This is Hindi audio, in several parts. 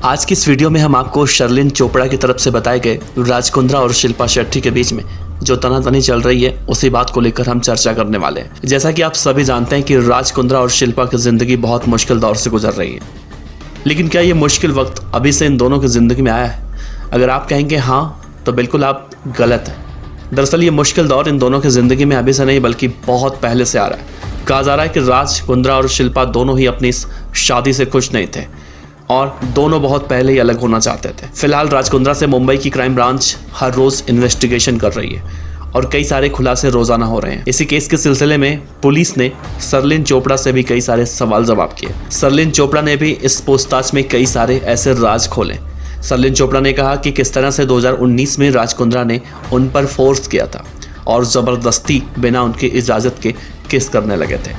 आज की इस वीडियो में हम आपको शर्लिन चोपड़ा की तरफ से बताए गए राज कुंद्रा और शिल्पा शेट्टी के बीच में जो तनातनी चल रही है उसी बात को लेकर हम चर्चा करने वाले हैं। जैसा कि आप सभी जानते हैं कि राज कुंद्रा और शिल्पा की जिंदगी बहुत मुश्किल दौर से गुजर रही है, लेकिन क्या ये मुश्किल वक्त अभी से इन दोनों की जिंदगी में आया है? अगर आप कहेंगे हाँ तो बिल्कुल आप गलत हैं। दरअसल ये मुश्किल दौर इन दोनों की जिंदगी में अभी से नहीं बल्कि बहुत पहले से आ रहा है। कहा जा रहा है कि राज कुंद्रा और शिल्पा दोनों ही अपनी इस शादी से खुश नहीं थे और दोनों बहुत पहले ही अलग होना चाहते थे। फिलहाल राज कुंद्रा से मुंबई की क्राइम ब्रांच हर रोज इन्वेस्टिगेशन कर रही है और कई सारे खुलासे रोजाना हो रहे हैं। इसी केस के सिलसिले में पुलिस ने शर्लिन चोपड़ा से भी कई सारे सवाल जवाब किए। शर्लिन चोपड़ा ने भी इस पूछताछ में कई सारे ऐसे राज खोले। शर्लिन चोपड़ा ने कहा कि किस तरह से 2019 में राज कुंद्रा ने उन पर फोर्स किया था और जबरदस्ती बिना उनकी इजाजत के किस करने लगे थे।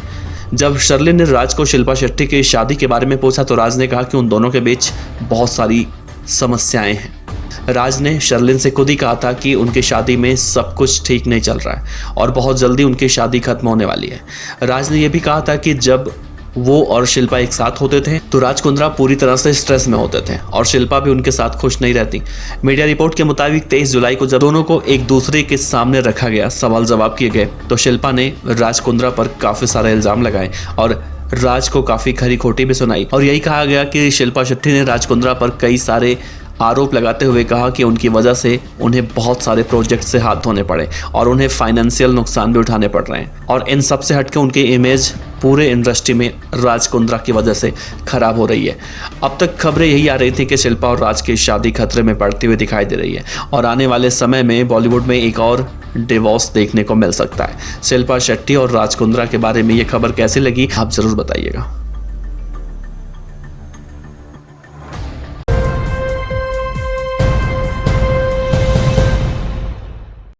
जब शर्लिन ने राज को शिल्पा शेट्टी की शादी के बारे में पूछा तो राज ने कहा कि उन दोनों के बीच बहुत सारी समस्याएं हैं। राज ने शर्लिन से खुद ही कहा था कि उनकी शादी में सब कुछ ठीक नहीं चल रहा है और बहुत जल्दी उनकी शादी खत्म होने वाली है। राज ने यह भी कहा था कि जब वो और शिल्पा एक साथ होते थे तो राज कुंद्रा पूरी तरह से स्ट्रेस में होते थे और शिल्पा भी उनके साथ खुश नहीं रहती। मीडिया रिपोर्ट के मुताबिक 23 जुलाई को जब दोनों को एक दूसरे के सामने रखा गया, सवाल जवाब किए गए, तो शिल्पा ने राज कुंद्रा पर काफी सारे इल्जाम लगाए और राज को काफी खरी खोटी भी सुनाई और यही कहा गया कि शिल्पा शेट्टी ने राज कुंद्रा पर कई सारे आरोप लगाते हुए कहा कि उनकी वजह से उन्हें बहुत सारे प्रोजेक्ट से हाथ धोने पड़े और उन्हें फाइनेंशियल नुकसान भी उठाने पड़ रहे हैं और इन सब से हटके उनकी इमेज पूरे इंडस्ट्री में राज कुंद्रा की वजह से खराब हो रही है। अब तक खबरें यही आ रही थी कि शिल्पा और राज की शादी खतरे में पड़ती हुई दिखाई दे रही है और आने वाले समय में बॉलीवुड में एक और डिवोर्स देखने को मिल सकता है। शिल्पा शेट्टी और राज कुंद्रा के बारे में ये खबर कैसी लगी आप जरूर बताइएगा।